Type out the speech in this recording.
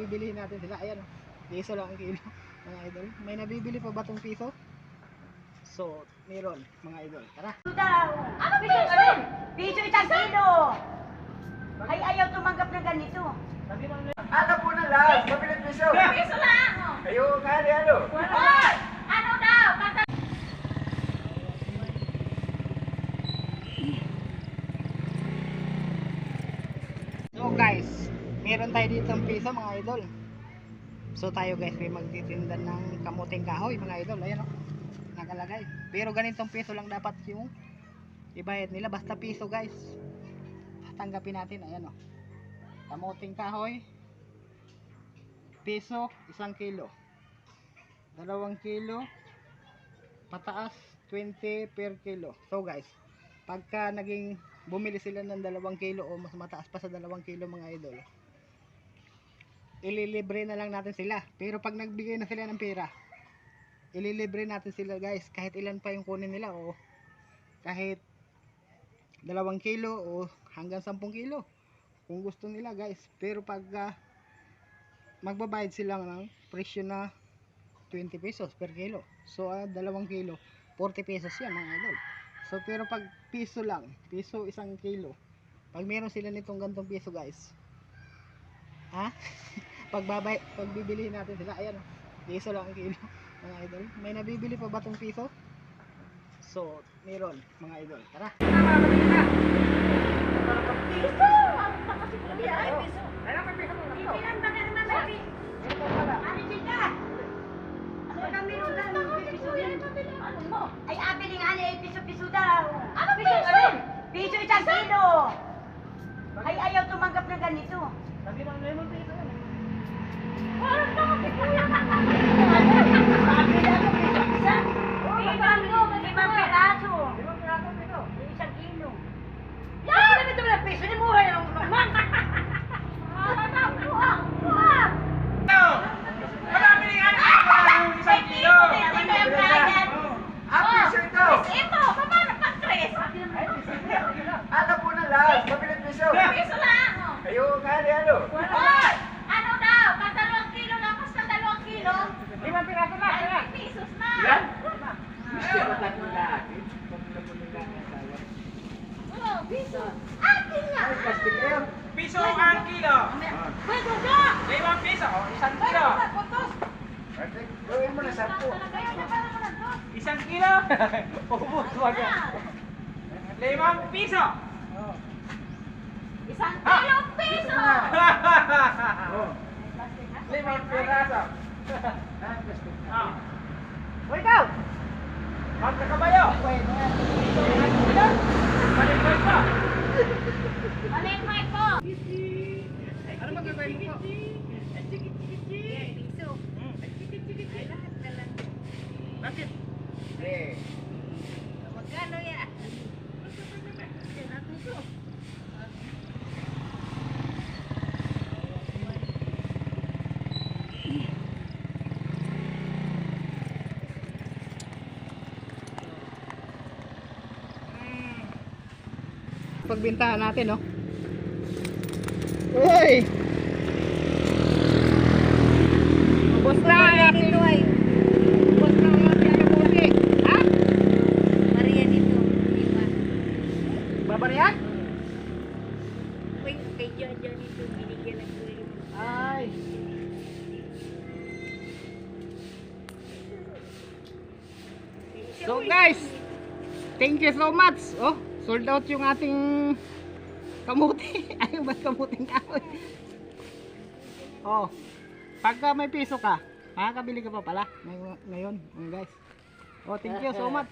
bibilihin natin sila. Ayan, piso lang ang kilo mga idol. May nabibili pa ba tong piso? So, meron mga idol. Tara. Daw. Ano piso? Piso isang kilo. Ay, ayaw tumanggap na ganito. Ano po na lang? Mabilit piso. Piso lang. Kayo nga ni ano? Hoy! Ano daw? So guys, meron tayo dito ng piso mga idol. So tayo guys, may magtitinda ng kamuting kahoy mga idol. Ayan o, nakalagay. Pero ganitong piso lang dapat yung ibayad nila. Basta piso guys. Tanggapin natin, ayan o. Kamuting kahoy, piso, 1 kilo. 2 kilo, pataas, 20 per kilo. So guys, pagka naging bumili sila ng 2 kilo o mas mataas pa sa 2 kilo mga idol, ililibre na lang natin sila. Pero pag nagbigay na sila ng pera, ililibre natin sila guys, kahit ilan pa yung kunin nila, o kahit 2 kilo o hanggang 10 kilo kung gusto nila guys. Pero pag magbabayad sila ng presyo na 20 pesos per kilo, so 2 kilo 40 pesos yan mga idol. So pero pag piso lang, piso 1 kilo, pag meron sila nitong gantong piso guys, pag bibilihin natin sila, ayan, piso lang ang kilo mga idol. May nabibili pa ba tong piso? So meron mga idol. Tara. Piso! Ay, piso. Ilan ba na naman may piso? Ano sila? Ano kami nung piso yan? Ano mo? Ay, abili nga niya, piso-piso daw. Ano piso? Piso 1 kilo. Ay, ayaw tumanggap na ganito. Sabi ng lemon piso yan. Parang bakit kuya ka? Sabi na ako, piso isa. 5 peraso. 1 kilo. Yan! Ano ito na piso? Hindi mura yung naman. Isang kilo. Piso ito. Ito, paano pang tres? Ano po na lang? Mabilit piso. Piso lang. Kayo nga ni ano? Hoy! Ano daw? Pag 2 kilo lang, mas ng 2 kilo. 5 piraso na. Ay, pisos na. Yan? Gusto ko tatlo lahat. Oh, piso. Akin nga. Ay, plastic kayo. Piso ang kilo. Pwede ka. 5 piso, 1 Pwede kilo. ka. Putos. Perfect. Gawin mo na 10. Kaya na para mo ng dos. 1 kilo. Ubus wag yan. 5 piso. 1 kilo piso. Oh. 5 piraso. Ah, plastic. Ah. Hoy ikaw. Magkakabayo. Balik pa. Malay po. Ano magagawin mo? Piso. Ay, lahat na lang. Bakit? Eh. Magkano yan? Pagbintahan natin, no? Uy! Ubus na ang ating luay. Ubus na ang ating kamuti. Ha? Maria dito. Lima. Babarihan? Wait, kay John dito. Binigyan ng tuloy. Ay. So guys, thank you so much. Oh, sold out yung ating kamuti. Ay, ba't kamuting kahoy? Oh, pagka may piso ka, makakabili ka pa pala ngayon, guys. Oh, thank you so much.